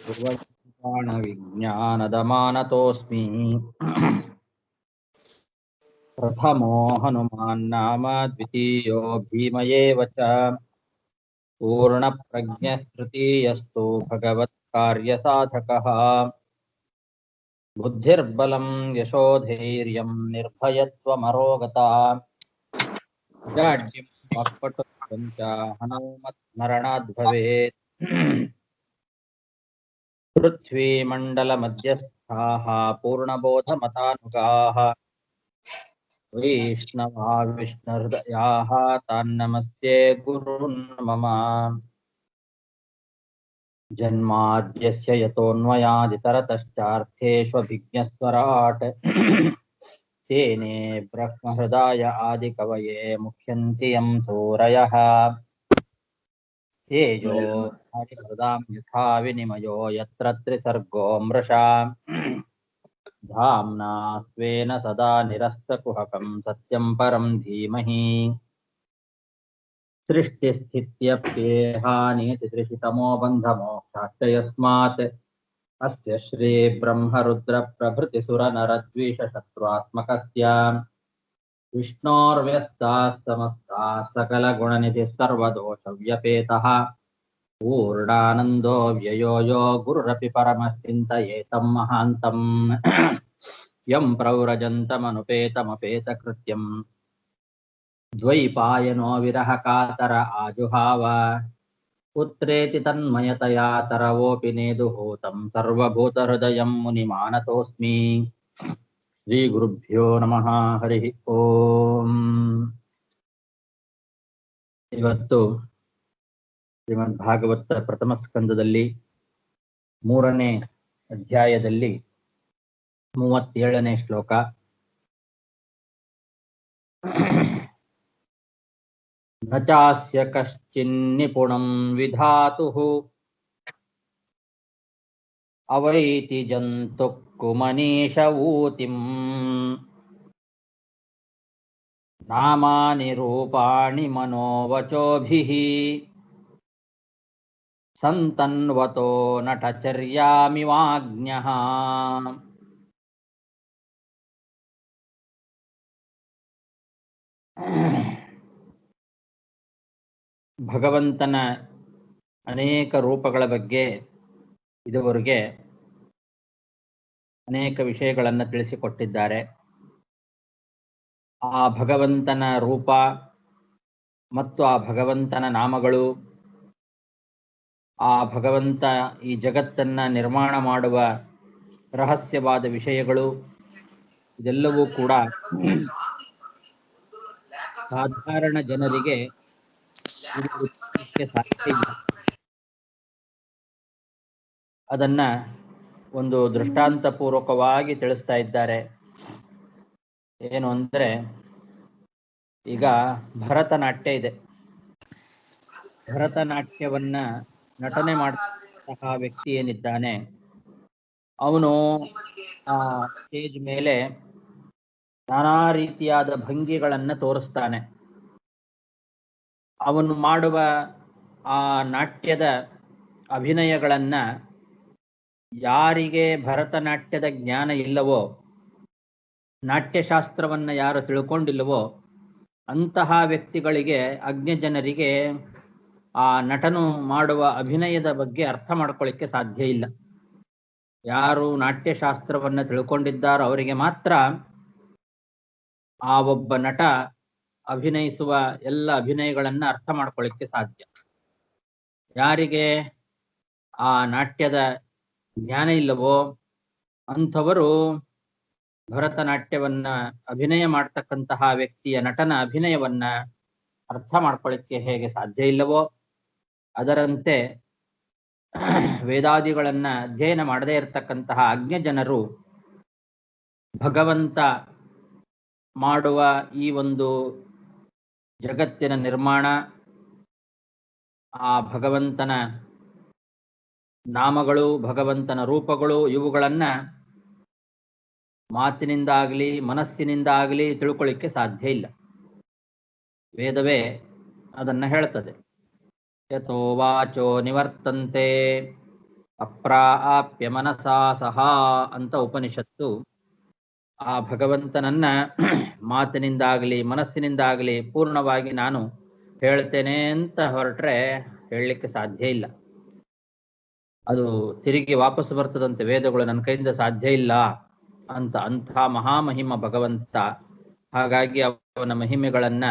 विज्ञानदमानतोऽस्मि प्रथमो हनुमान्नाम द्वितीयो भीम एव च पूर्णप्रज्ञस्तृतीयस्तु भगवत्कार्यसाधकः बुद्धिर्बलं यशोधैर्यं निर्भयत्वमरोगता जाड्यं वाक्पटुत्वं च हनूमत्स्मरणाद् भवेत् पृथ्वीमण्डलमध्यस्थाः पूर्णबोधमतानुगाः वैष्णवा विष्णुहृदयाः तान्नमस्ये गुरून् मम जन्माद्यस्य यतोऽन्वयादितरतश्चार्थेष्वभिज्ञस्वराट् तेने ब्रह्महृदाय आदिकवये मुह्यन्ति यं सूरयः तेजो हरिहृदां यथा विनिमयो यत्र त्रिसर्गो मृषा धाम्ना स्वेन सदा निरस्तकुहकं सत्यं परं धीमहि सृष्टिस्थित्यप्येहानियतितमो बन्धमोक्षाश्च यस्मात् अस्य श्रीब्रह्मरुद्रप्रभृतिसुरनरद्वीषशत्रुआत्मकस्य विष्णोर्व्यस्ताः समस्ताः सकलगुणनिधिः सर्वदोषव्यपेतः पूर्णानन्दो व्ययो यो गुरुरपि परमश्चिन्तयेतं महान्तम् यं प्रव्रजन्तमनुपेतमपेतकृत्यम् द्वैपायनो विरहकातर आजुहाव पुत्रेति तन्मयतया तरवोऽपि नेदुहूतं सर्वभूतहृदयं मुनिमानतोऽस्मि श्रीगुरुभ्यो नमः हरिः ಓಂ ಇವತ್ತು ಶ್ರೀಮದ್ ಭಾಗವತ ಪ್ರಥಮ ಸ್ಕಂದದಲ್ಲಿ 3ನೇ ಅಧ್ಯಾಯದಲ್ಲಿ 37ನೇ ಶ್ಲೋಕ ನ ಚಾಸ್ಯ ಕಶ್ಚಿನ್ನಿಪುಣಂ ವಿಧಾತುಃ ಅವೈತಿ ಜಂತುಃ ಕುಮನೀಷ ಊತಿಂ ನಾಮಾನಿ ರೂಪಾಣಿ ಮನೋವಚೋಭಿಃ ಸಂತನ್ವತೋ ನಟಚರ್ಯಾಮಿವಾಜ್ಞಃ ಭಗವಂತನ ಅನೇಕ ರೂಪಗಳ ಬಗ್ಗೆ ಇದುವರೆಗೆ ಅನೇಕ ವಿಷಯಗಳನ್ನು ತಿಳಿಸಿಕೊಟ್ಟಿದ್ದಾರೆ. ಆ ಭಗವಂತನ ರೂಪ ಮತ್ತು ಆ ಭಗವಂತನ ನಾಮಗಳು, ಆ ಭಗವಂತ ಈ ಜಗತ್ತನ್ನ ನಿರ್ಮಾಣ ಮಾಡುವ ರಹಸ್ಯವಾದ ವಿಷಯಗಳು, ಇದೆಲ್ಲವೂ ಕೂಡ ಸಾಧಾರಣ ಜನರಿಗೆ ಸಾಧ್ಯ ಇಲ್ಲ. ಅದನ್ನ ಒಂದು ದೃಷ್ಟಾಂತ ಪೂರ್ವಕವಾಗಿ ತಿಳಿಸ್ತಾ ಇದ್ದಾರೆ. ಏನು ಅಂದ್ರೆ, ಈಗ ಭರತನಾಟ್ಯ ಇದೆ. ಭರತನಾಟ್ಯವನ್ನ ನಟನೆ ಮಾಡತಕ್ಕಂತಹ ವ್ಯಕ್ತಿ ಏನಿದ್ದಾನೆ, ಅವನು ಆ ಸ್ಟೇಜ್ ಮೇಲೆ ನಾನಾ ರೀತಿಯಾದ ಭಂಗಿಗಳನ್ನ ತೋರಿಸ್ತಾನೆ. ಅವನು ಮಾಡುವ ಆ ನಾಟ್ಯದ ಅಭಿನಯಗಳನ್ನ ಯಾರಿಗೆ ಭರತನಾಟ್ಯದ ಜ್ಞಾನ ಇಲ್ಲವೋ, ನಾಟ್ಯಶಾಸ್ತ್ರವನ್ನ ಯಾರು ತಿಳ್ಕೊಂಡಿಲ್ಲವೋ ಅಂತಹ ವ್ಯಕ್ತಿಗಳಿಗೆ, ಅಜ್ಞ ಜನರಿಗೆ ಆ ನಟನು ಮಾಡುವ ಅಭಿನಯದ ಬಗ್ಗೆ ಅರ್ಥ ಮಾಡ್ಕೊಳ್ಳಿಕ್ಕೆ ಸಾಧ್ಯ ಇಲ್ಲ. ಯಾರು ನಾಟ್ಯಶಾಸ್ತ್ರವನ್ನ ತಿಳ್ಕೊಂಡಿದ್ದಾರೋ ಅವರಿಗೆ ಮಾತ್ರ ಆ ಒಬ್ಬ ನಟ ಅಭಿನಯಿಸುವ ಎಲ್ಲ ಅಭಿನಯಗಳನ್ನ ಅರ್ಥ ಮಾಡ್ಕೊಳ್ಳಿಕ್ಕೆ ಸಾಧ್ಯ. ಯಾರಿಗೆ ಆ ನಾಟ್ಯದ ಜ್ಞಾನ ಇಲ್ಲವೋ ಅಂಥವರು ಭರತನಾಟ್ಯವನ್ನ ಅಭಿನಯ ಮಾಡ್ತಕ್ಕಂತಹ ವ್ಯಕ್ತಿಯ ನಟನ ಅಭಿನಯವನ್ನ ಅರ್ಥ ಮಾಡ್ಕೊಳ್ಳಿಕ್ಕೆ ಹೇಗೆ ಸಾಧ್ಯ ಇಲ್ಲವೋ, ಅದರಂತೆ ವೇದಾದಿಗಳನ್ನ ಅಧ್ಯಯನ ಮಾಡದೇ ಇರತಕ್ಕಂತಹ ಅಜ್ಞ ಜನರು ಭಗವಂತ ಮಾಡುವ ಈ ಒಂದು ಜಗತ್ತಿನ ನಿರ್ಮಾಣ, ಆ ಭಗವಂತನ ನಾಮಗಳು, ಭಗವಂತನ ರೂಪಗಳು, ಇವುಗಳನ್ನ ಮಾತಿನಿಂದಾಗಲಿ ಮನಸ್ಸಿನಿಂದಾಗಲಿ ತಿಳ್ಕೊಳ್ಳಿಕ್ಕೆ ಸಾಧ್ಯ ಇಲ್ಲ. ವೇದವೇ ಅದನ್ನ ಹೇಳ್ತದೆ. ಯಥೋ ವಾಚೋ ನಿವರ್ತಂತೆ ಅಪ್ರಾಪ್ಯ ಮನಸಾ ಸಹ ಅಂತ ಉಪನಿಷತ್ತು ಆ ಭಗವಂತನನ್ನ ಮಾತಿನಿಂದಾಗಲಿ ಮನಸ್ಸಿನಿಂದಾಗಲಿ ಪೂರ್ಣವಾಗಿ ನಾನು ಹೇಳ್ತೇನೆ ಅಂತ ಹೊರಟ್ರೆ ಹೇಳಲಿಕ್ಕೆ ಸಾಧ್ಯ ಇಲ್ಲ. ಅದು ತಿರುಗಿ ವಾಪಸ್ ಬರ್ತದಂತೆ ವೇದಗಳು, ನನ್ನ ಕೈಯಿಂದ ಸಾಧ್ಯ ಇಲ್ಲ ಅಂತ. ಅಂಥ ಮಹಾಮಹಿಮ ಭಗವಂತ. ಹಾಗಾಗಿ ಅವನ ಮಹಿಮೆಗಳನ್ನ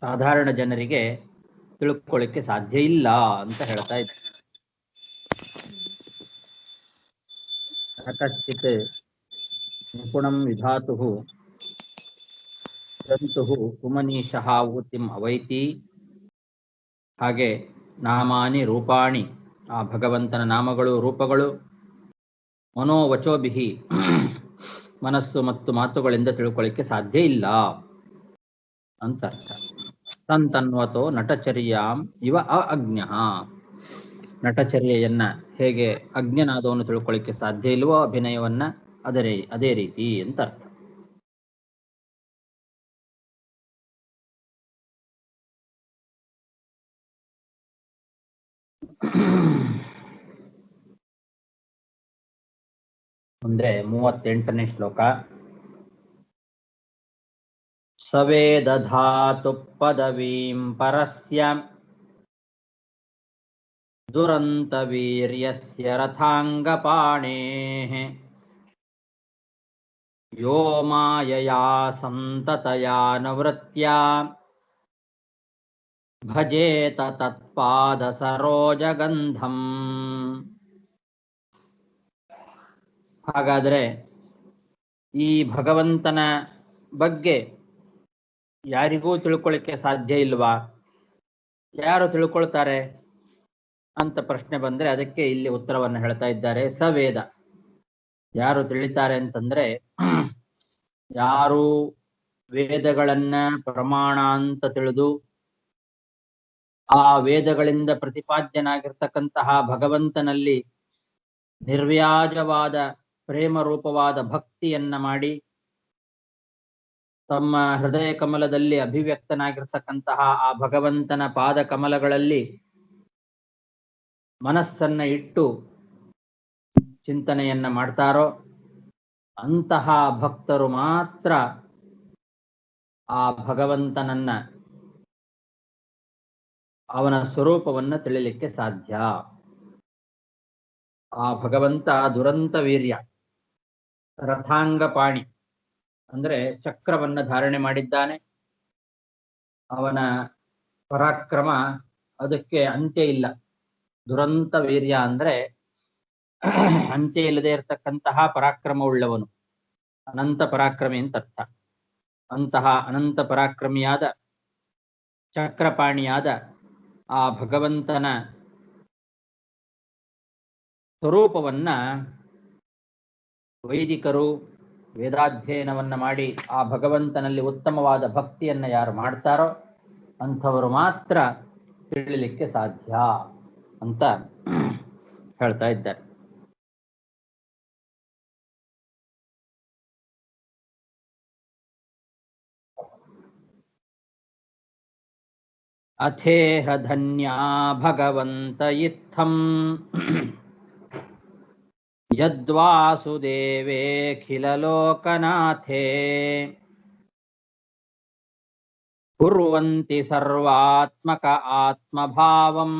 ಸಾಧಾರಣ ಜನರಿಗೆ ತಿಳ್ಕೊಳ್ಳಿಕ್ಕೆ ಸಾಧ್ಯ ಇಲ್ಲ ಅಂತ ಹೇಳ್ತಾ ಇದ್ದ. ಕಶ್ಚಿತ್ ನಿಪುಣಂ ವಿಧಾತುಃ ಜಂತುಃ ಕುಮನೀಶಃ ಊತಿಂ ಅವೈತಿ. ಹಾಗೆ ನಾಮಾನಿ ರೂಪಾಣಿ, ಆ ಭಗವಂತನ ನಾಮಗಳು ರೂಪಗಳು, ಮನೋವಚೋಭಿಹಿ, ಮನಸ್ಸು ಮತ್ತು ಮಾತುಗಳಿಂದ ತಿಳ್ಕೊಳ್ಳಿಕ್ಕೆ ಸಾಧ್ಯ ಇಲ್ಲ ಅಂತ ಅರ್ಥ. ಸಂತನ್ವತೋ ನಟಚರ್ಯಾಂ ಇವ ಅಜ್ಞಃ. ನಟಚರ್ಯೆಯನ್ನ ಹೇಗೆ ಅಜ್ಞನಾದವನು ತಿಳ್ಕೊಳ್ಳಿಕ್ಕೆ ಸಾಧ್ಯ ಇಲ್ವೋ ಅಭಿನಯವನ್ನ ಅದೇ ರೀತಿ ಅಂತ ಅರ್ಥ. ಅಂದ್ರೆ 38ನೇ ಶ್ಲೋಕ. ಸವೇದಧಾತು ಪದವೀಂ ಪರಸ್ಯ ದುರಂತ ವೀರ್ಯಸ್ಯ ರಥಾಂಗಪಾಣೇಃ ಯೋ ಮಾಯಯಾ ಸಂತತಯಾ ನವೃತ್ತ್ಯಾ ಭಜೇತ ತತ್ಪಾದ ಸರೋಜಗಂಧಂ. ಹಾಗಾದ್ರೆ ಈ ಭಗವಂತನ ಬಗ್ಗೆ ಯಾರಿಗೂ ತಿಳ್ಕೊಳ್ಳಿಕ್ಕೆ ಸಾಧ್ಯ ಇಲ್ವಾ? ಯಾರು ತಿಳ್ಕೊಳ್ತಾರೆ ಅಂತ ಪ್ರಶ್ನೆ ಬಂದ್ರೆ ಅದಕ್ಕೆ ಇಲ್ಲಿ ಉತ್ತರವನ್ನು ಹೇಳ್ತಾ ಇದ್ದಾರೆ. ಸವೇದ, ಯಾರು ತಿಳಿತಾರೆ ಅಂತಂದ್ರೆ, ಯಾರು ವೇದಗಳನ್ನ ಪ್ರಮಾಣ ಅಂತ ತಿಳಿದು ಆ ವೇದಗಳಿಂದ ಪ್ರತಿಪಾದ್ಯನಾಗಿರ್ತಕ್ಕಂತಹ ಭಗವಂತನಲ್ಲಿ ನಿರ್ವ್ಯಾಜವಾದ ಪ್ರೇಮ ರೂಪವಾದ ಭಕ್ತಿಯನ್ನ ಮಾಡಿ ತಮ್ಮ ಹೃದಯ ಕಮಲದಲ್ಲಿ ಅಭಿವ್ಯಕ್ತನಾಗಿರ್ತಕ್ಕಂತಹ ಆ ಭಗವಂತನ ಪಾದ ಕಮಲಗಳಲ್ಲಿ ಮನಸ್ಸನ್ನ ಇಟ್ಟು ಚಿಂತನೆಯನ್ನ ಮಾಡ್ತಾರೋ ಅಂತಹ ಭಕ್ತರು ಮಾತ್ರ ಆ ಭಗವಂತನನ್ನ, ಅವನ ಸ್ವರೂಪವನ್ನ ತಿಳಿಲಿಕ್ಕೆ ಸಾಧ್ಯ. ಆ ಭಗವಂತ ದುರಂತ ವೀರ್ಯ, ರಥಾಂಗಪಾಣಿ ಅಂದ್ರೆ ಚಕ್ರವನ್ನ ಧಾರಣೆ ಮಾಡಿದ್ದಾನೆ. ಅವನ ಪರಾಕ್ರಮ ಅದಕ್ಕೆ ಅಂತ್ಯ ಇಲ್ಲ. ದುರಂತ ವೀರ್ಯ ಅಂದ್ರೆ ಅಂತ್ಯ ಇಲ್ಲದೆ ಇರತಕ್ಕಂತಹ ಪರಾಕ್ರಮವುಳ್ಳವನು, ಅನಂತ ಪರಾಕ್ರಮಿ ಅಂತ ಅರ್ಥ. ಅಂತಹ ಅನಂತ ಪರಾಕ್ರಮಿಯಾದ ಚಕ್ರಪಾಣಿಯಾದ ಆ ಭಗವಂತನ ಸ್ವರೂಪವನ್ನ ವೈದಿಕರು ವೇದಾಧ್ಯಯನವನ್ನ ಮಾಡಿ ಆ ಭಗವಂತನಲ್ಲಿ ಉತ್ತಮವಾದ ಭಕ್ತಿಯನ್ನ ಯಾರು ಮಾಡ್ತಾರೋ ಅಂಥವರು ಮಾತ್ರ ತಿಳಿಲಿಕ್ಕೆ ಸಾಧ್ಯ ಅಂತ ಹೇಳ್ತಾ ಇದ್ದಾರೆ. ಅಥೇಹ ಧನ್ಯಾ ಭಗವಂತ ಇತ್ತಂ ಯದ್ವಾಸುದೇವೇಖಿಲ ಲೋಕನಾಥೇ ಕುರ್ವಂತಿ ಸರ್ವಾತ್ಮಕ ಆತ್ಮಭಾವಂ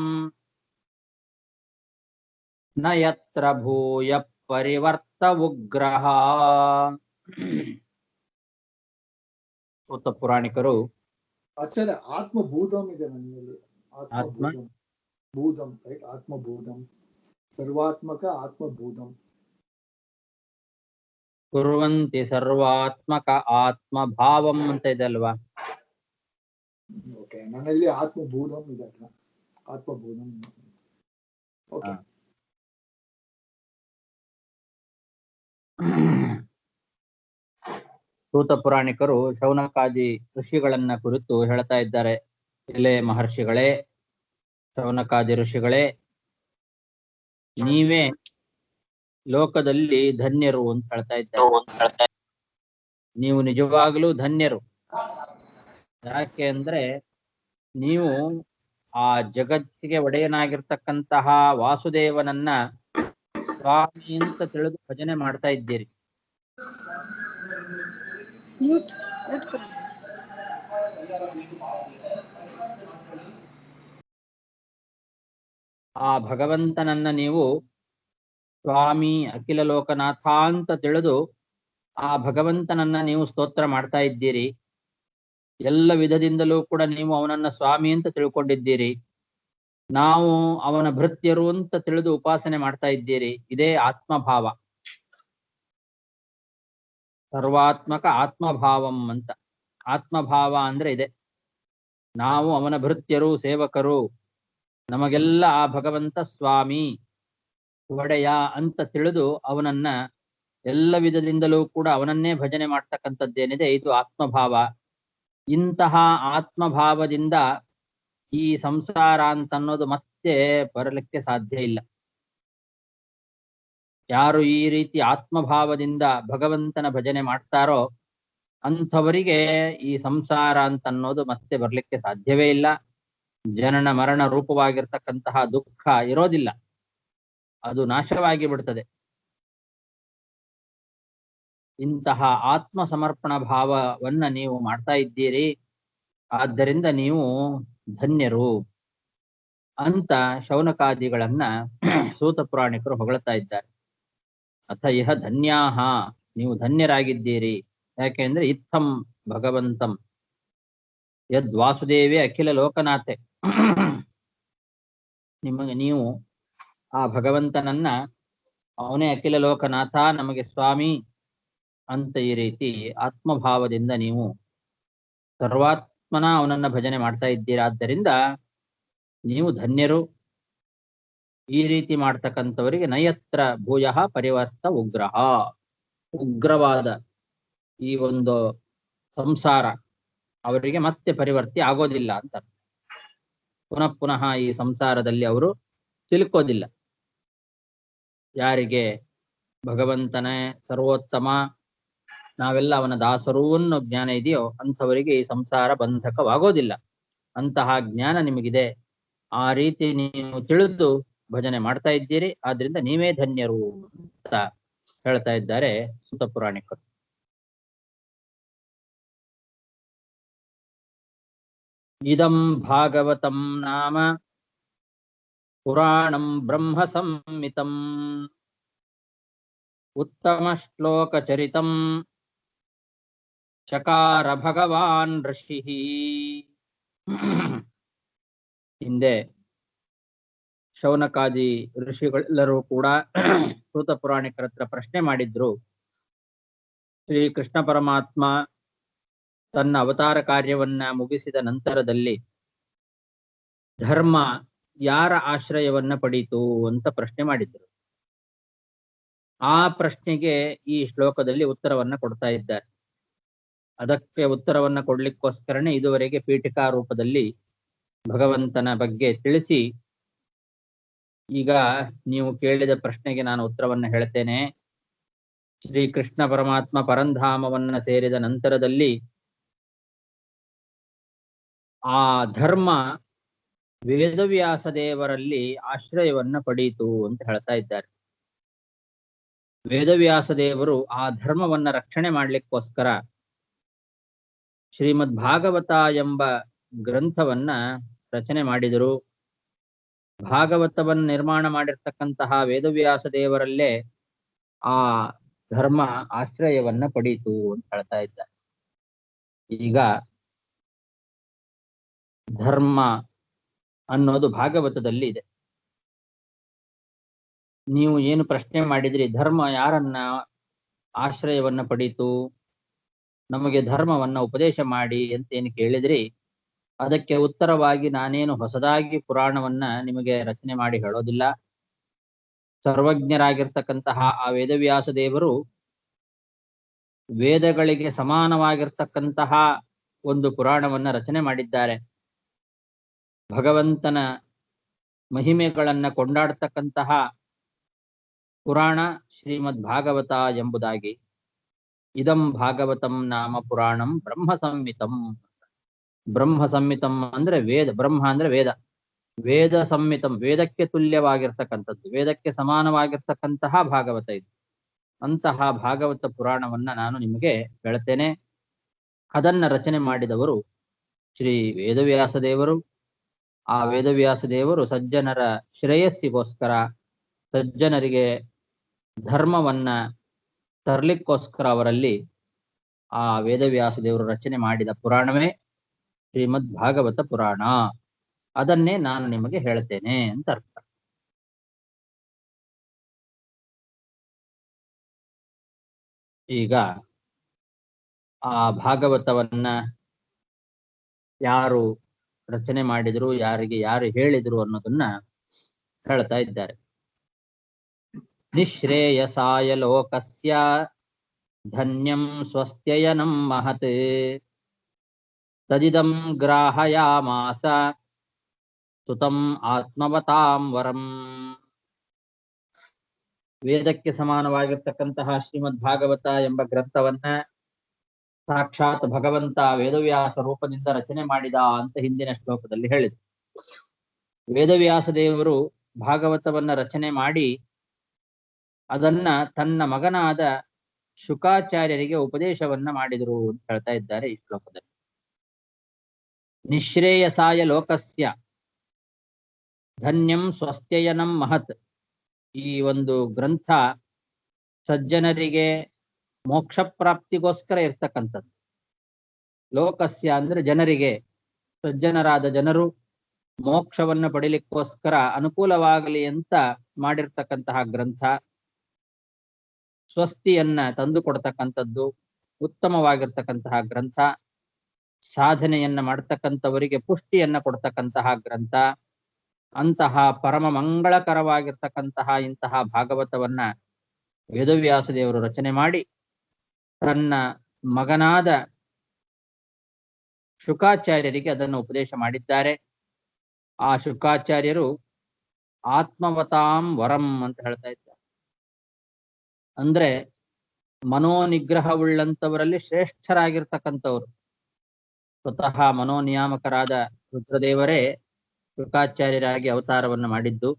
ನ ಯತ್ರ ಭೂಯ ಪರಿವರ್ತ ಉಗ್ರಹ. ಸೂತ ಪುರಾಣಿಕರು ಆಚಾರ್ಯ ಆತ್ಮಭೂತಂ ಇದೆ ನನ್ನಲ್ಲಿ. ಆತ್ಮಭೂತಂ, ಭೂತಂ ರೈಟ್, ಆತ್ಮಭೂತಂ, ಸರ್ವಾತ್ಮಕ ಆತ್ಮಭೂತಂ. ಕುರ್ವಂತಿ ಸರ್ವಾತ್ಮಕ ಆತ್ಮಭಾವಂ ಅಂತ ಇದೆ ಅಲ್ವಾ? ಓಕೆ, ನನ್ನಲ್ಲಿ ಆತ್ಮಭೂತಂ ಇದೆ. ಆತ್ಮಭೂತಂ. ಓಕೆ. ಸೂತ ಪುರಾಣಿಕರು ಶೌನಕಾದಿ ಋಷಿಗಳನ್ನ ಕುರಿತು ಹೇಳ್ತಾ ಇದ್ದಾರೆ. ಎಲೆ ಮಹರ್ಷಿಗಳೇ, ಶೌನಕಾದಿ ಋಷಿಗಳೇ, ನೀವೇ ಲೋಕದಲ್ಲಿ ಧನ್ಯರು ಅಂತ ಹೇಳ್ತಾ ಇದ್ದಾರೆ. ನೀವು ನಿಜವಾಗ್ಲೂ ಧನ್ಯರು. ಯಾಕೆ ಅಂದ್ರೆ ನೀವು ಆ ಜಗತ್ತಿಗೆ ಒಡೆಯನಾಗಿರ್ತಕ್ಕಂತಹ ವಾಸುದೇವನನ್ನ ಸ್ವಾಮಿ ಅಂತ ತಿಳಿದು ಭಜನೆ ಮಾಡ್ತಾ ಇದ್ದೀರಿ. ಮ್ಯೂಟ್ ಮ್ಯೂಟ್ ಕರೋ. ಆ ಭಗವಂತನನ್ನ ನೀವು ಸ್ವಾಮಿ ಅಖಿಲ ಲೋಕನಾಥ ಅಂತ ತಿಳಿದು ಆ ಭಗವಂತನನ್ನ ನೀವು ಸ್ತೋತ್ರ ಮಾಡ್ತಾ ಇದ್ದೀರಿ. ಎಲ್ಲ ವಿಧದಿಂದಲೂ ಕೂಡ ನೀವು ಅವನನ್ನ ಸ್ವಾಮಿ ಅಂತ ತಿಳ್ಕೊಂಡಿದ್ದೀರಿ. ನಾವು ಅವನ ಭೃತ್ಯರು ಅಂತ ತಿಳಿದು ಉಪಾಸನೆ ಮಾಡ್ತಾ ಇದ್ದೀರಿ. ಇದೇ ಆತ್ಮಭಾವ, ಸರ್ವಾತ್ಮಕ ಆತ್ಮಭಾವಂ ಅಂತ. ಆತ್ಮಭಾವ ಅಂದ್ರೆ ಇದೆ, ನಾವು ಅವನ ಭೃತ್ಯರು, ಸೇವಕರು, ನಮಗೆಲ್ಲ ಆ ಭಗವಂತ ಸ್ವಾಮಿ ಒಡೆಯ ಅಂತ ತಿಳಿದು ಅವನನ್ನ ಎಲ್ಲ ವಿಧದಿಂದಲೂ ಕೂಡ ಅವನನ್ನೇ ಭಜನೆ ಮಾಡ್ತಕ್ಕಂಥದ್ದೇನಿದೆ ಇದು ಆತ್ಮಭಾವ. ಇಂತಹ ಆತ್ಮಭಾವದಿಂದ ಈ ಸಂಸಾರ ಅಂತ ಅನ್ನೋದು ಮತ್ತೆ ಬರಲಿಕ್ಕೆ ಸಾಧ್ಯ ಇಲ್ಲ. ಯಾರು ಈ ರೀತಿ ಆತ್ಮಭಾವದಿಂದ ಭಗವಂತನ ಭಜನೆ ಮಾಡ್ತಾರೋ ಅಂಥವರಿಗೆ ಈ ಸಂಸಾರ ಅಂತ ಅನ್ನೋದು ಮತ್ತೆ ಬರ್ಲಿಕ್ಕೆ ಸಾಧ್ಯವೇ ಇಲ್ಲ. ಜನನ ಮರಣ ರೂಪವಾಗಿರ್ತಕ್ಕಂತಹ ದುಃಖ ಇರೋದಿಲ್ಲ, ಅದು ನಾಶವಾಗಿ ಬಿಡ್ತದೆ. ಇಂತಹ ಆತ್ಮ ಸಮರ್ಪಣ ಭಾವವನ್ನ ನೀವು ಮಾಡ್ತಾ ಇದ್ದೀರಿ, ಆದ್ದರಿಂದ ನೀವು ಧನ್ಯರು ಅಂತ ಶೌನಕಾದಿಗಳನ್ನ ಸೂತ ಪುರಾಣಿಕರು ಹೊಗಳ್ತಾ ಇದ್ದಾರೆ. ಅಥ ಇಹ ಧನ್ಯಾಹ, ನೀವು ಧನ್ಯರಾಗಿದ್ದೀರಿ. ಯಾಕೆಂದ್ರೆ ಇತ್ತಂ ಭಗವಂತಂ ಯದ್ ವಾಸುದೇವೇ ಅಖಿಲ ಲೋಕನಾಥೆ, ನಿಮಗೆ ನೀವು ಆ ಭಗವಂತನನ್ನ ಅವನೇ ಅಖಿಲ ಲೋಕನಾಥ, ನಮಗೆ ಸ್ವಾಮಿ ಅಂತ ಈ ರೀತಿ ಆತ್ಮಭಾವದಿಂದ ನೀವು ಸರ್ವಾತ್ಮನ ಅವನನ್ನ ಭಜನೆ ಮಾಡ್ತಾ ಇದ್ದೀರಾ. ಆದ್ದರಿಂದ ನೀವು ಧನ್ಯರು. ಈ ರೀತಿ ಮಾಡ್ತಕ್ಕಂಥವರಿಗೆ ನಯತ್ರ ಭೂಯ ಪರಿವರ್ತ ಉಗ್ರಹ, ಉಗ್ರವಾದ ಈ ಒಂದು ಸಂಸಾರ ಅವರಿಗೆ ಮತ್ತೆ ಪರಿವರ್ತಿ ಆಗೋದಿಲ್ಲ ಅಂತ. ಪುನಃ ಪುನಃ ಈ ಸಂಸಾರದಲ್ಲಿ ಅವರು ಸಿಲುಕೋದಿಲ್ಲ. ಯಾರಿಗೆ ಭಗವಂತನೇ ಸರ್ವೋತ್ತಮ, ನಾವೆಲ್ಲ ಅವನ ದಾಸರು ಅನ್ನೋ ಜ್ಞಾನ ಇದೆಯೋ ಅಂಥವರಿಗೆ ಈ ಸಂಸಾರ ಬಂಧಕವಾಗೋದಿಲ್ಲ. ಅಂತಹ ಜ್ಞಾನ ನಿಮಗಿದೆ. ಆ ರೀತಿ ನೀವು ತಿಳಿದು ಭಜನೆ ಮಾಡ್ತಾ ಇದ್ದೀರಿ, ಆದ್ರಿಂದ ನೀವೇ ಧನ್ಯರು ಅಂತ ಹೇಳ್ತಾ ಇದ್ದಾರೆ ಸೂತ ಪುರಾಣಿಕರು. ಇದಂ ಭಾಗವತಂ ನಾಮ ಪುರಾಣಂ ಬ್ರಹ್ಮ ಸಂಹಿತಂ ಉತ್ತಮ ಶ್ಲೋಕ ಚರಿತಂ ಚಕಾರ ಭಗವಾನ್ ಋಷಿ. ಹಿಂದೆ ಶೌನಕಾದಿ ಋಷಿಗಳೆಲ್ಲರೂ ಕೂಡ ಸೂತ ಪುರಾಣಿಕರ ಹತ್ರ ಪ್ರಶ್ನೆ ಮಾಡಿದ್ರು. ಶ್ರೀ ಕೃಷ್ಣ ಪರಮಾತ್ಮ ತನ್ನ ಅವತಾರ ಕಾರ್ಯವನ್ನ ಮುಗಿಸಿದ ನಂತರದಲ್ಲಿ ಧರ್ಮ ಯಾರ ಆಶ್ರಯವನ್ನ ಪಡೀತು ಅಂತ ಪ್ರಶ್ನೆ ಮಾಡಿದ್ರು. ಆ ಪ್ರಶ್ನೆಗೆ ಈ ಶ್ಲೋಕದಲ್ಲಿ ಉತ್ತರವನ್ನ ಕೊಡ್ತಾ ಇದ್ದಾರೆ. ಅದಕ್ಕೆ ಉತ್ತರವನ್ನ ಕೊಡ್ಲಿಕ್ಕೋಸ್ಕರನೇ ಇದುವರೆಗೆ ಪೀಠಿಕಾ ರೂಪದಲ್ಲಿ ಭಗವಂತನ ಬಗ್ಗೆ ತಿಳಿಸಿ, ಈಗ ನೀವು ಕೇಳಿದ ಪ್ರಶ್ನೆಗೆ ನಾನು ಉತ್ತರವನ್ನ ಹೇಳ್ತೇನೆ. ಶ್ರೀ ಕೃಷ್ಣ ಪರಮಾತ್ಮ ಪರಂಧಾಮವನ್ನ ಸೇರಿದ ನಂತರದಲ್ಲಿ ಆ ಧರ್ಮ ವೇದವ್ಯಾಸ ದೇವರಲ್ಲಿ ಆಶ್ರಯವನ್ನ ಪಡೀತು ಅಂತ ಹೇಳ್ತಾ ಇದ್ದಾರೆ. ವೇದವ್ಯಾಸ ದೇವರು ಆ ಧರ್ಮವನ್ನ ರಕ್ಷಣೆ ಮಾಡ್ಲಿಕ್ಕೋಸ್ಕರ ಶ್ರೀಮದ್ ಭಾಗವತ ಎಂಬ ಗ್ರಂಥವನ್ನ ರಚನೆ ಮಾಡಿದರು. ಭಾಗವತವನ್ನು ನಿರ್ಮಾಣ ಮಾಡಿರ್ತಕ್ಕಂತಹ ವೇದವ್ಯಾಸ ದೇವರಲ್ಲೇ ಆ ಧರ್ಮ ಆಶ್ರಯವನ್ನ ಪಡೀತು ಅಂತ ಹೇಳ್ತಾ ಇದ್ದಾರೆ. ಈಗ ಧರ್ಮ ಅನ್ನೋದು ಭಾಗವತದಲ್ಲಿ ಇದೆ. ನೀವು ಏನು ಪ್ರಶ್ನೆ ಮಾಡಿದ್ರಿ, ಧರ್ಮ ಯಾರನ್ನ ಆಶ್ರಯವನ್ನ ಪಡೀತು, ನಮಗೆ ಧರ್ಮವನ್ನ ಉಪದೇಶ ಮಾಡಿ ಅಂತ ಏನು ಕೇಳಿದ್ರಿ, ಅದಕ್ಕೆ ಉತ್ತರವಾಗಿ ನಾನೇನು ಹೊಸದಾಗಿ ಪುರಾಣವನ್ನ ನಿಮಗೆ ರಚನೆ ಮಾಡಿ ಹೇಳೋದಿಲ್ಲ. ಸರ್ವಜ್ಞರಾಗಿರ್ತಕ್ಕಂತಹ ಆ ವೇದವ್ಯಾಸ ದೇವರು ವೇದಗಳಿಗೆ ಸಮಾನವಾಗಿರ್ತಕ್ಕಂತಹ ಒಂದು ಪುರಾಣವನ್ನ ರಚನೆ ಮಾಡಿದ್ದಾರೆ. ಭಗವಂತನ ಮಹಿಮೆಗಳನ್ನ ಕೊಂಡಾಡ್ತಕ್ಕಂತಹ ಪುರಾಣ ಶ್ರೀಮದ್ ಭಾಗವತ ಎಂಬುದಾಗಿ. ಇದಂ ಭಾಗವತಂ ನಾಮ ಪುರಾಣಂ ಬ್ರಹ್ಮ ಸಂಹಿತಂ. ಬ್ರಹ್ಮ ಸಂಹಿತಂ ಅಂದ್ರೆ ವೇದ, ಬ್ರಹ್ಮ ಅಂದ್ರೆ ವೇದ, ವೇದ ಸಂಹಿತಂ, ವೇದಕ್ಕೆ ತುಲ್ಯವಾಗಿರ್ತಕ್ಕಂಥದ್ದು, ವೇದಕ್ಕೆ ಸಮಾನವಾಗಿರ್ತಕ್ಕಂತಹ ಭಾಗವತ ಇದು. ಅಂತಹ ಭಾಗವತ ಪುರಾಣವನ್ನ ನಾನು ನಿಮಗೆ ಹೇಳ್ತೇನೆ. ಅದನ್ನ ರಚನೆ ಮಾಡಿದವರು ಶ್ರೀ ವೇದವ್ಯಾಸ ದೇವರು. ಆ ವೇದವ್ಯಾಸ ದೇವರು ಸಜ್ಜನರ ಶ್ರೇಯಸ್ಸಿಗೋಸ್ಕರ, ಸಜ್ಜನರಿಗೆ ಧರ್ಮವನ್ನ ತರ್ಲಿಕ್ಕೋಸ್ಕರ ಅವರಲ್ಲಿ ಆ ವೇದವ್ಯಾಸ ದೇವರು ರಚನೆ ಮಾಡಿದ ಪುರಾಣವೇ ಶ್ರೀಮದ್ ಭಾಗವತ ಪುರಾಣ. ಅದನ್ನೇ ನಾನು ನಿಮಗೆ ಹೇಳ್ತೇನೆ ಅಂತ ಅರ್ಥ. ಈಗ ಆ ಭಾಗವತವನ್ನ ಯಾರು ರಚನೆ ಮಾಡಿದ್ರು, ಯಾರು ಹೇಳಿದ್ರು ಅನ್ನೋದನ್ನ ಹೇಳ್ತಾ ಇದ್ದಾರೆ. ನಿಶ್ರೇಯಸಾಯ ಲೋಕಸ್ಯ ಧನ್ಯಂ ಸ್ವಸ್ತ್ಯಯನಂ ಮಹತ್ ತದಿದಂ ಗ್ರಾಹಯಾಮಾಸ ಸುತಂ ಆತ್ಮವತಾಂ ವರಂ. ವೇದಕ್ಕೆ ಸಮಾನವಾಗಿರ್ತಕ್ಕಂತಹ ಶ್ರೀಮದ್ ಭಾಗವತ ಎಂಬ ಗ್ರಂಥವನ್ನ ಸಾಕ್ಷಾತ್ ಭಗವಂತ ವೇದವ್ಯಾಸ ರೂಪದಿಂದ ರಚನೆ ಮಾಡಿದ ಅಂತ ಹಿಂದಿನ ಶ್ಲೋಕದಲ್ಲಿ ಹೇಳಿದ್ರು. ವೇದವ್ಯಾಸ ದೇವರು ಭಾಗವತವನ್ನ ರಚನೆ ಮಾಡಿ ಅದನ್ನ ತನ್ನ ಮಗನಾದ ಶುಕಾಚಾರ್ಯರಿಗೆ ಉಪದೇಶವನ್ನ ಮಾಡಿದರು ಅಂತ ಹೇಳ್ತಾ ಇದ್ದಾರೆ ಈ ಶ್ಲೋಕದಲ್ಲಿ. ನಿಶ್ರೇಯಸಾಯ ಲೋಕಸ್ಯ ಧನ್ಯಂ ಸ್ವಸ್ತ್ಯಯನಂ ಮಹತ್. ಈ ಒಂದು ಗ್ರಂಥ ಸಜ್ಜನರಿಗೆ ಮೋಕ್ಷ ಪ್ರಾಪ್ತಿಗೋಸ್ಕರ ಇರ್ತಕ್ಕಂಥದ್ದು. ಲೋಕಸ್ಯ ಅಂದ್ರೆ ಜನರಿಗೆ, ಸಜ್ಜನರಾದ ಜನರು ಮೋಕ್ಷವನ್ನ ಪಡಿಲಿಕ್ಕೋಸ್ಕರ ಅನುಕೂಲವಾಗಲಿ ಅಂತ ಮಾಡಿರ್ತಕ್ಕಂತಹ ಗ್ರಂಥ. ಸ್ವಸ್ತಿಯನ್ನ ತಂದು ಕೊಡ್ತಕ್ಕಂಥದ್ದು, ಉತ್ತಮವಾಗಿರ್ತಕ್ಕಂತಹ ಗ್ರಂಥ. ಸಾಧನೆಯನ್ನ ಮಾಡ್ತಕ್ಕಂಥವರಿಗೆ ಪುಷ್ಟಿಯನ್ನ ಕೊಡ್ತಕ್ಕಂತಹ ಗ್ರಂಥ. ಅಂತಹ ಪರಮ ಮಂಗಳಕರವಾಗಿರ್ತಕ್ಕಂತಹ ಇಂತಹ ಭಾಗವತವನ್ನ ವೇದವ್ಯಾಸ ದೇವರು ರಚನೆ ಮಾಡಿ ತನ್ನ ಮಗನಾದ ಶುಕಾಚಾರ್ಯರಿಗೆ ಅದನ್ನು ಉಪದೇಶ ಮಾಡಿದ್ದಾರೆ. ಆ ಶುಕಾಚಾರ್ಯರು ಆತ್ಮವತಾಂ ವರಂ ಅಂತ ಹೇಳ್ತಾ ಇದ್ದಾರೆ. ಅಂದ್ರೆ ಮನೋನಿಗ್ರಹವುಳ್ಳಂತವರಲ್ಲಿ ಶ್ರೇಷ್ಠರಾಗಿರ್ತಕ್ಕಂಥವ್ರು. ಸ್ವತಃ ಮನೋನಿಯಾಮಕರಾದ ರುದ್ರದೇವರೇ ಶುಕಾಚಾರ್ಯರಾಗಿ ಅವತಾರವನ್ನು ಮಾಡಿದ್ದು.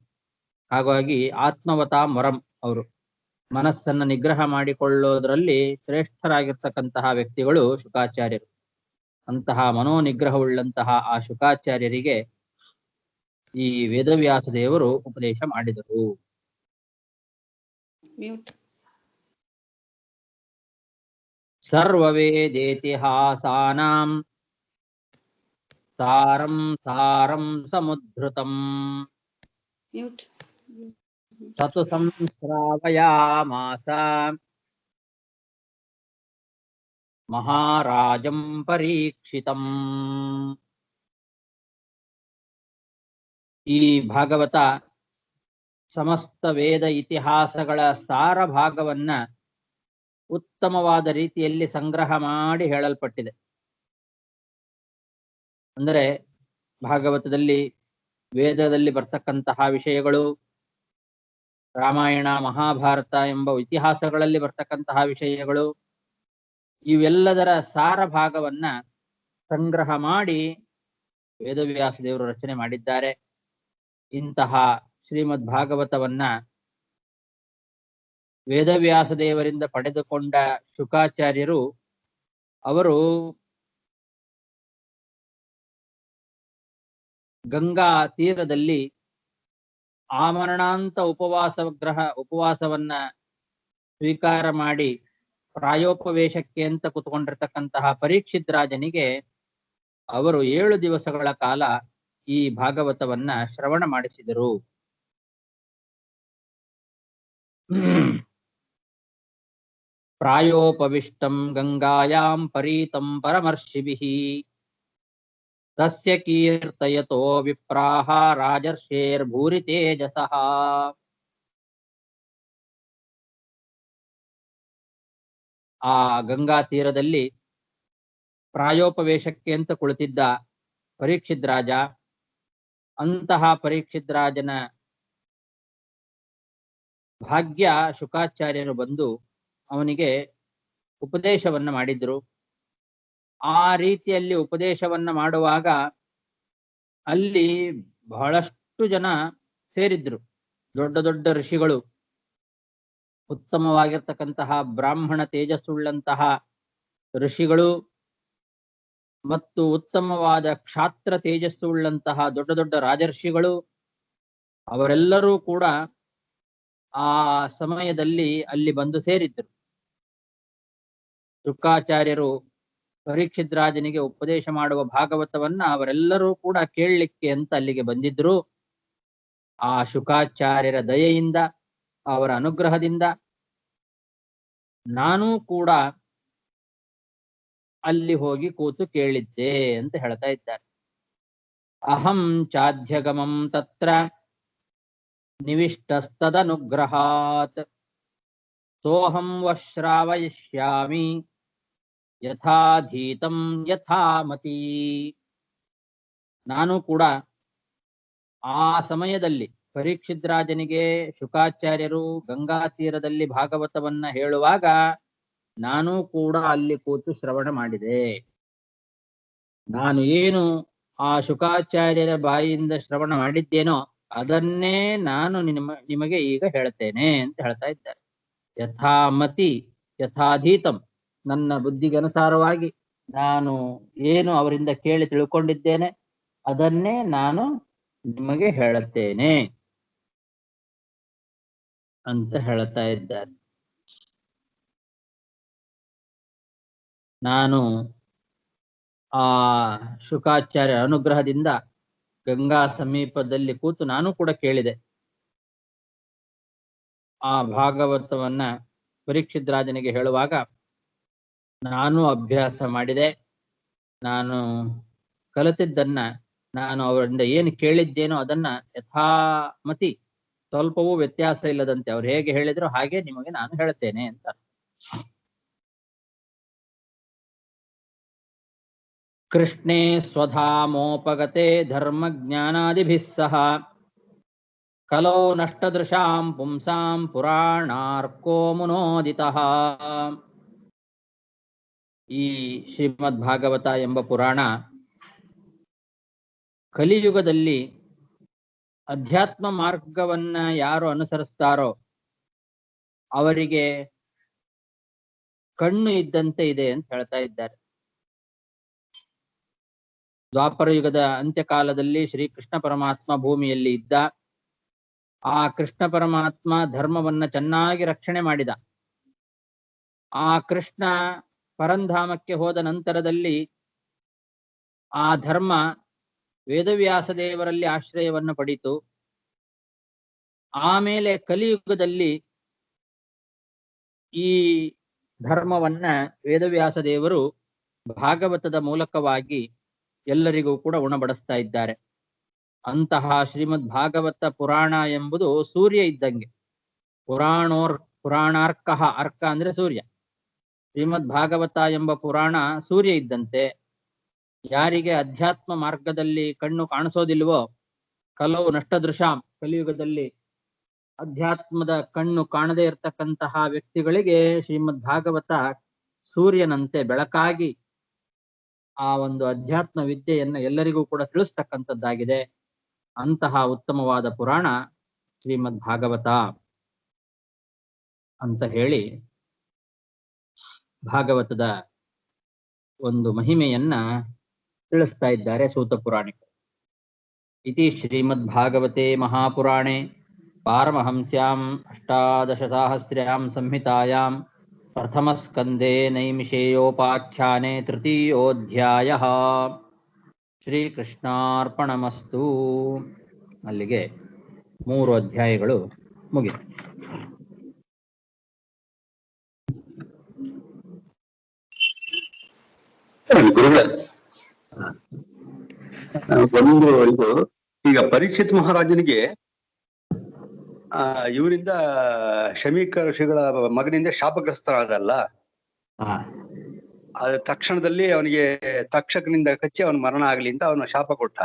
ಹಾಗಾಗಿ ಆತ್ಮವತಾಂ ವರಂ, ಅವರು ಮನಸ್ಸನ್ನ ನಿಗ್ರಹ ಮಾಡಿಕೊಳ್ಳೋದ್ರಲ್ಲಿ ಶ್ರೇಷ್ಠರಾಗಿರ್ತಕ್ಕಂತಹ ವ್ಯಕ್ತಿಗಳು ಶುಕಾಚಾರ್ಯರು. ಅಂತಹ ಮನೋನಿಗ್ರಹವುಳ್ಳಂತಹ ಆ ಶುಕಾಚಾರ್ಯರಿಗೆ ಈ ವೇದವ್ಯಾಸ ದೇವರು ಉಪದೇಶ ಮಾಡಿದರು. ಸರ್ವವೇದೇತಿಹಾಸಾನಾಂ ಸಾರಂ ಸಾರಂ ಸಮುದ್ಧೃತಂ ತತು ಸಂಸ್ರಾವಯಾಮಾಸ ಮಹಾರಾಜಂ ಪರೀಕ್ಷಿತಂ. ಈ ಭಾಗವತ ಸಮಸ್ತ ವೇದ ಇತಿಹಾಸಗಳ ಸಾರ ಭಾಗವನ್ನ ಉತ್ತಮವಾದ ರೀತಿಯಲ್ಲಿ ಸಂಗ್ರಹ ಮಾಡಿ ಹೇಳಲ್ಪಟ್ಟಿದೆ. ಅಂದರೆ ಭಾಗವತದಲ್ಲಿ ವೇದದಲ್ಲಿ ಬರ್ತಕ್ಕಂತಹ ವಿಷಯಗಳು, ರಾಮಾಯಣ ಮಹಾಭಾರತ ಎಂಬ ಇತಿಹಾಸಗಳಲ್ಲಿ ಬರ್ತಕ್ಕಂತಹ ವಿಷಯಗಳು, ಇವೆಲ್ಲದರ ಸಾರ ಭಾಗವನ್ನ ಸಂಗ್ರಹ ಮಾಡಿ ವೇದವ್ಯಾಸ ದೇವರು ರಚನೆ ಮಾಡಿದ್ದಾರೆ. ಇಂತಹ ಶ್ರೀಮದ್ ಭಾಗವತವನ್ನ ವೇದವ್ಯಾಸ ದೇವರಿಂದ ಪಡೆದುಕೊಂಡ ಶುಕಾಚಾರ್ಯರು ಅವರು ಗಂಗಾ ತೀರದಲ್ಲಿ ಆಮರಣಾಂತ ಉಪವಾಸವನ್ನ ಸ್ವೀಕಾರ ಮಾಡಿ ಪ್ರಾಯೋಪವೇಶಕ್ಕೆ ಅಂತ ಕುತ್ಕೊಂಡಿರ್ತಕ್ಕಂತಹ ಪರೀಕ್ಷಿತ್ ರಾಜನಿಗೆ ಅವರು 7 ದಿವಸಗಳ ಕಾಲ ಈ ಭಾಗವತವನ್ನ ಶ್ರವಣ ಮಾಡಿಸಿದರು. ಪ್ರಾಯೋಪವಿಷ್ಟಂ ಗಂಗಾಯಾಂ ಪರೀತಂ ಪರಮರ್ಷಿಭಿಃ ತಸ್ಯ ಕೀರ್ತಯತೋ ವಿಪ್ರಾಹ ರಾಜರ್ಷೇರ್ಭೂರಿ ತೇಜಸಃ. ಆ ಗಂಗಾ ತೀರದಲ್ಲಿ ಪ್ರಾಯೋಪವೇಶಕ್ಕೆ ಅಂತ ಕುಳಿತಿದ್ದ ಪರೀಕ್ಷಿತ್ ರಾಜ, ಅಂತಹ ಪರೀಕ್ಷಿತ್ ರಾಜನ ಭಾಗ್ಯ ಶುಕಾಚಾರ್ಯರು ಬಂದು ಅವನಿಗೆ ಉಪದೇಶವನ್ನ ಮಾಡಿದ್ರು. ಆ ರೀತಿಯಲ್ಲಿ ಉಪದೇಶವನ್ನ ಮಾಡುವಾಗ ಅಲ್ಲಿ ಬಹಳಷ್ಟು ಜನ ಸೇರಿದ್ರು. ದೊಡ್ಡ ದೊಡ್ಡ ಋಷಿಗಳು, ಉತ್ತಮವಾಗಿರ್ತಕ್ಕಂತಹ ಬ್ರಾಹ್ಮಣ ತೇಜಸ್ಸುಳ್ಳಂತಹ ಋಷಿಗಳು ಮತ್ತು ಉತ್ತಮವಾದ ಕ್ಷಾತ್ರ ತೇಜಸ್ಸುಳ್ಳಂತಹ ದೊಡ್ಡ ದೊಡ್ಡ ರಾಜರ್ಷಿಗಳು, ಅವರೆಲ್ಲರೂ ಕೂಡ ಆ ಸಮಯದಲ್ಲಿ ಅಲ್ಲಿ ಬಂದು ಸೇರಿದ್ರು. ಶುಕಾಚಾರ್ಯರು ಪರೀಕ್ಷಿತ್ ರಾಜನಿಗೆ ಉಪದೇಶ ಮಾಡುವ ಭಾಗವತವನ್ನ ಅವರೆಲ್ಲರೂ ಕೂಡ ಕೇಳಲಿಕ್ಕೆ ಅಂತ ಅಲ್ಲಿಗೆ ಬಂದಿದ್ರು. ಆ ಶುಕಾಚಾರ್ಯರ ದಯೆಯಿಂದ, ಅವರ ಅನುಗ್ರಹದಿಂದ ನಾನೂ ಕೂಡ ಅಲ್ಲಿ ಹೋಗಿ ಕೂತು ಕೇಳಿದ್ದೆ ಅಂತ ಹೇಳ್ತಾ ಇದ್ದಾರೆ. ಅಹಂ ಚಾಧ್ಯಗಮಂ ತತ್ರ ನಿವಿಷ್ಟಸ್ತದನುಗ್ರಹಾತ್ ಸೋಹಂ ವಶ್ರಾವಯಿಷ್ಯಾಮಿ ಯಥಾಧೀತಂ ಯಥಾಮತಿ. ನಾನು ಕೂಡ ಆ ಸಮಯದಲ್ಲಿ ಪರೀಕ್ಷಿತ್ ರಾಜನಿಗೆ ಶುಕಾಚಾರ್ಯರು ಗಂಗಾ ತೀರದಲ್ಲಿ ಭಾಗವತವನ್ನ ಹೇಳುವಾಗ ನಾನು ಕೂಡ ಅಲ್ಲಿ ಕೂತು ಶ್ರವಣ ಮಾಡಿದೆ. ನಾನು ಏನು ಆ ಶುಕಾಚಾರ್ಯರ ಬಾಯಿಯಿಂದ ಶ್ರವಣ ಮಾಡಿದ್ದೇನೋ ಅದನ್ನೇ ನಾನು ನಿಮಗೆ ಈಗ ಹೇಳ್ತೇನೆ ಅಂತ ಹೇಳ್ತಾ ಇದ್ದಾರೆ. ಯಥಾಮತಿ ಯಥಾಧೀತಂ, ನನ್ನ ಬುದ್ಧಿಗೆ ಅನುಸಾರವಾಗಿ ನಾನು ಏನು ಅವರಿಂದ ಕೇಳಿ ತಿಳ್ಕೊಂಡಿದ್ದೇನೆ ಅದನ್ನೇ ನಾನು ನಿಮಗೆ ಹೇಳುತ್ತೇನೆ ಅಂತ ಹೇಳ್ತಾ ಇದ್ದಾರೆ. ನಾನು ಆ ಶುಕಾಚಾರ್ಯ ಅನುಗ್ರಹದಿಂದ ಗಂಗಾ ಸಮೀಪದಲ್ಲಿ ಕೂತು ನಾನು ಕೂಡ ಕೇಳಿದೆ. ಆ ಭಾಗವತವನ್ನ ಪರೀಕ್ಷಿತ್ ರಾಜನಿಗೆ ಹೇಳುವಾಗ ನಾನು ಅಭ್ಯಾಸ ಮಾಡಿದೆ. ನಾನು ಕಲಿತಿದ್ದನ್ನ, ನಾನು ಅವರಿಂದ ಏನು ಕೇಳಿದ್ದೇನೋ ಅದನ್ನ ಯಥಾಮತಿ, ಸ್ವಲ್ಪವೂ ವ್ಯತ್ಯಾಸ ಇಲ್ಲದಂತೆ ಅವ್ರು ಹೇಗೆ ಹೇಳಿದ್ರು ಹಾಗೆ ನಿಮಗೆ ನಾನು ಹೇಳ್ತೇನೆ ಅಂತ. ಕೃಷ್ಣೇ ಸ್ವಧಾಮೋಪಗತೆ ಧರ್ಮಜ್ಞಾನಾದಿಭಿಃ ಸಹ ಕಲೋ ನಷ್ಟದೃಶಾಂ ಪುಂಸಾಂ ಪುರಾಣಾರ್ಕೋ ಮುನೋದಿತಃ. ಈ ಶ್ರೀಮದ್ ಭಾಗವತ ಎಂಬ ಪುರಾಣ ಕಲಿಯುಗದಲ್ಲಿ ಅಧ್ಯಾತ್ಮ ಮಾರ್ಗವನ್ನ ಯಾರು ಅನುಸರಿಸ್ತಾರೋ ಅವರಿಗೆ ಕಣ್ಣು ಇದ್ದಂತೆ ಇದೆ ಅಂತ ಹೇಳ್ತಾ ಇದ್ದಾರೆ. ದ್ವಾಪರ ಯುಗದ ಅಂತ್ಯಕಾಲದಲ್ಲಿ ಶ್ರೀಕೃಷ್ಣ ಪರಮಾತ್ಮ ಭೂಮಿಯಲ್ಲಿ ಇದ್ದ. ಆ ಕೃಷ್ಣ ಪರಮಾತ್ಮ ಧರ್ಮವನ್ನ ಚೆನ್ನಾಗಿ ರಕ್ಷಣೆ ಮಾಡಿದ. ಆ ಕೃಷ್ಣ ಪರಂಧಾಮಕ್ಕೆ ಹೋದ ನಂತರದಲ್ಲಿ ಆ ಧರ್ಮ ವೇದವ್ಯಾಸ ದೇವರಲ್ಲಿ ಆಶ್ರಯವನ್ನು ಪಡೀತು. ಆಮೇಲೆ ಕಲಿಯುಗದಲ್ಲಿ ಈ ಧರ್ಮವನ್ನ ವೇದವ್ಯಾಸ ದೇವರು ಭಾಗವತದ ಮೂಲಕವಾಗಿ ಎಲ್ಲರಿಗೂ ಕೂಡ ಉಣಬಡಿಸ್ತಾ ಇದ್ದಾರೆ. ಅಂತಹ ಶ್ರೀಮದ್ ಭಾಗವತ ಪುರಾಣ ಎಂಬುದು ಸೂರ್ಯ ಇದ್ದಂಗೆ. ಪುರಾಣಾರ್ಕ, ಅರ್ಕ ಅಂದ್ರೆ ಸೂರ್ಯ. ಶ್ರೀಮದ್ ಭಾಗವತ ಎಂಬ ಪುರಾಣ ಸೂರ್ಯ ಇದ್ದಂತೆ. ಯಾರಿಗೆ ಅಧ್ಯಾತ್ಮ ಮಾರ್ಗದಲ್ಲಿ ಕಣ್ಣು ಕಾಣಿಸೋದಿಲ್ವೋ, ಕಲವು ನಷ್ಟದೃಶಾಂ, ಕಲಿಯುಗದಲ್ಲಿ ಅಧ್ಯಾತ್ಮದ ಕಣ್ಣು ಕಾಣದೇ ಇರತಕ್ಕಂತಹ ವ್ಯಕ್ತಿಗಳಿಗೆ ಶ್ರೀಮದ್ ಭಾಗವತ ಸೂರ್ಯನಂತೆ ಬೆಳಕಾಗಿ ಆ ಒಂದು ಅಧ್ಯಾತ್ಮ ವಿದ್ಯೆಯನ್ನ ಎಲ್ಲರಿಗೂ ಕೂಡ ತಿಳಿಸ್ತಕ್ಕಂಥದ್ದಾಗಿದೆ. ಅಂತಹ ಉತ್ತಮವಾದ ಪುರಾಣ ಶ್ರೀಮದ್ ಭಾಗವತ ಅಂತ ಹೇಳಿ ಭಾಗವತದ ಒಂದು ಮಹಿಮೆಯನ್ನ ತಿಳಿಸ್ತಾ ಇದ್ದಾರೆ ಸೂತ ಪುರಾಣಿಕರು. ಇತಿ ಶ್ರೀಮದ್ ಭಾಗವತೆ ಮಹಾಪುರಾಣೆ ಪಾರಮಹಂಸ್ಯಾಂ ಅಷ್ಟಾದಶಸಾಹಸ್ರ್ಯಾಂ ಸಂಹಿತಾಯಾಂ ಪ್ರಥಮಸ್ಕಂದೇ ನೈಮಿಷೇಯೋಪಾಖ್ಯಾನೆ ತೃತೀಯೋಧ್ಯಾಯಃ. ಶ್ರೀಕೃಷ್ಣಾರ್ಪಣಮಸ್ತು. ಅಲ್ಲಿಗೆ 3 ಅಧ್ಯಾಯಗಳು ಮುಗಿತು. ಒಂದು ಇದು ಈಗ ಪರೀಕ್ಷಿತ್ ಮಹಾರಾಜನಿಗೆ ಇವರಿಂದ ಶಮೀಕ ಋಷಿಗಳ ಮಗನಿಂದ ಶಾಪಗ್ರಸ್ತರಾದಲ್ಲ, ಅದ ತಕ್ಷಣದಲ್ಲಿ ಅವನಿಗೆ ತಕ್ಷಕನಿಂದ ಕಚ್ಚಿ ಅವನ ಮರಣ ಆಗ್ಲಿ ಅಂತ ಅವನ ಶಾಪ ಕೊಟ್ಟ.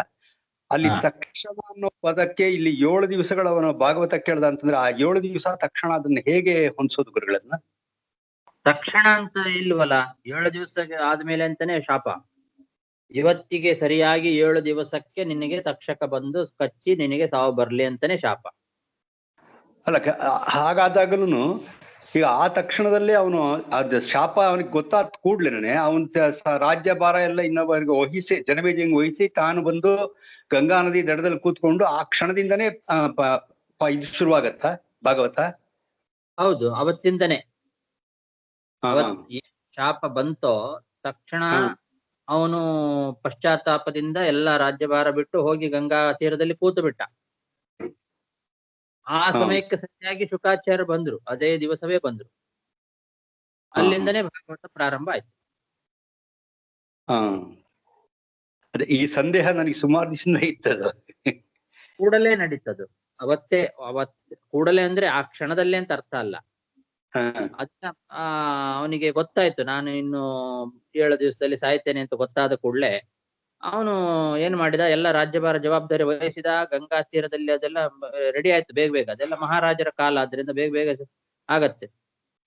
ಅಲ್ಲಿ ತಕ್ಷಣ ಅನ್ನೋ ಪದಕ್ಕೆ ಇಲ್ಲಿ 7 ದಿವಸಗಳು ಅವನ ಭಾಗವತ ಕೇಳ್ದ ಅಂತಂದ್ರೆ ಆ 7 ದಿವಸ ತಕ್ಷಣ ಅದನ್ನ ಹೇಗೆ ಹೊಂದಿಸೋದು ಗುರುಗಳನ್ನ? ತಕ್ಷಣ ಅಂತ ಇಲ್ವಲ್ಲ, 7 ದಿವಸ ಆದ್ಮೇಲೆ ಅಂತಾನೆ ಶಾಪ. ಇವತ್ತಿಗೆ ಸರಿಯಾಗಿ 7 ದಿವಸಕ್ಕೆ ನಿನಗೆ ತಕ್ಷಕ ಬಂದು ಕಚ್ಚಿ ನಿನಗೆ ಸಾವು ಬರ್ಲಿ ಅಂತಾನೆ ಶಾಪ. ಅಲ್ಲ ಹಾಗಾದಾಗಲೂ ಈಗ ಆ ತಕ್ಷಣದಲ್ಲೇ ಅವನು ಅದ್ ಶಾಪ ಅವನಿಗೆ ಗೊತ್ತಾದ ಕೂಡ್ಲೇನೆ ಅವನ ರಾಜ್ಯ ಭಾರ ಎಲ್ಲ ಇನ್ನೊಬ್ಬರಿಗೆ ವಹಿಸಿ, ಜನಮೇಜಯಂಗೆ ವಹಿಸಿ ತಾನು ಬಂದು ಗಂಗಾ ನದಿ ದಡದಲ್ಲಿ ಕೂತ್ಕೊಂಡು ಆ ಕ್ಷಣದಿಂದನೇ ಇದು ಶುರುವಾಗತ್ತಾ ಭಾಗವತ? ಹೌದು, ಅವತ್ತಿಂದನೇ ಶಾಪ ಬಂತೋ ತಕ್ಷಣ ಅವನು ಪಶ್ಚಾತ್ತಾಪದಿಂದ ಎಲ್ಲ ರಾಜ್ಯಭಾರ ಬಿಟ್ಟು ಹೋಗಿ ಗಂಗಾ ತೀರದಲ್ಲಿ ಕೂತು ಬಿಟ್ಟ. ಆ ಸಮಯಕ್ಕೆ ಸರಿಯಾಗಿ ಶುಕಾಚಾರ್ಯ ಬಂದ್ರು, ಅದೇ ದಿವಸವೇ ಬಂದ್ರು. ಅಲ್ಲಿಂದನೇ ಭಾಗವತ ಪ್ರಾರಂಭ ಆಯ್ತು. ಅದೇ ಈ ಸಂದೇಹ ನನಗೆ ಸುಮಾರು ದಿವಸ ಇತ್ತದು. ಕೂಡಲೇ ನಡೀತದು, ಅವತ್ ಕೂಡಲೇ ಅಂದ್ರೆ ಆ ಕ್ಷಣದಲ್ಲೇ ಅಂತ ಅರ್ಥ ಅಲ್ಲ. ಅದನ್ನ ಅವನಿಗೆ ಗೊತ್ತಾಯ್ತು ನಾನು ಇನ್ನು 7 ದಿವಸದಲ್ಲಿ ಸಾಯ್ತೇನೆ ಅಂತ ಗೊತ್ತಾದ ಕೂಡಲೇ ಅವನು ಏನ್ ಮಾಡಿದ, ಎಲ್ಲ ರಾಜ್ಯಭಾರ ಜವಾಬ್ದಾರಿ ವಹಿಸಿದ. ಗಂಗಾ ತೀರದಲ್ಲಿ ಅದೆಲ್ಲ ರೆಡಿ ಆಯ್ತು ಬೇಗ ಬೇಗ, ಅದೆಲ್ಲ ಮಹಾರಾಜರ ಕಾಲ ಆದ್ರಿಂದ ಬೇಗ ಬೇಗ ಆಗತ್ತೆ.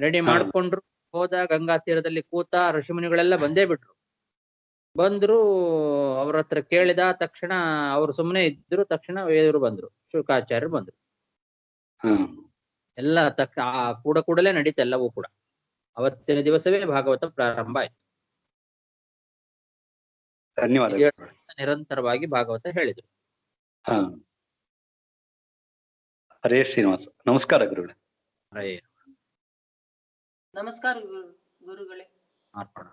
ರೆಡಿ ಮಾಡ್ಕೊಂಡ್ರು, ಹೋದ, ಗಂಗಾ ತೀರದಲ್ಲಿ ಕೂತ. ಋಷಿಮುನಿಗಳೆಲ್ಲ ಬಂದೇ ಬಿಟ್ರು. ಬಂದ್ರು, ಅವ್ರ ಹತ್ರ ಕೇಳಿದ ತಕ್ಷಣ ಅವ್ರು ಸುಮ್ಮನೆ ಇದ್ರು. ತಕ್ಷಣ ವೇದರು ಬಂದ್ರು, ಶುಕಾಚಾರ್ಯರು ಬಂದ್ರು. ಎಲ್ಲ ಕೂಡಲೇ ನಡೀತ ಎಲ್ಲವೂ ಕೂಡ. ಅವತ್ತಿನ ದಿವಸವೇ ಭಾಗವತ ಪ್ರಾರಂಭ ಆಯ್ತು. ಧನ್ಯವಾದ. ನಿರಂತರವಾಗಿ ಭಾಗವತ ಹೇಳಿದ್ರು. ಹರೇ ಶ್ರೀನಿವಾಸ. ನಮಸ್ಕಾರ ಗುರುಗಳೇ. ಹರೇ ನಮಸ್ಕಾರ ಗುರುಗಳೇ. ಅರ್ಪಣ.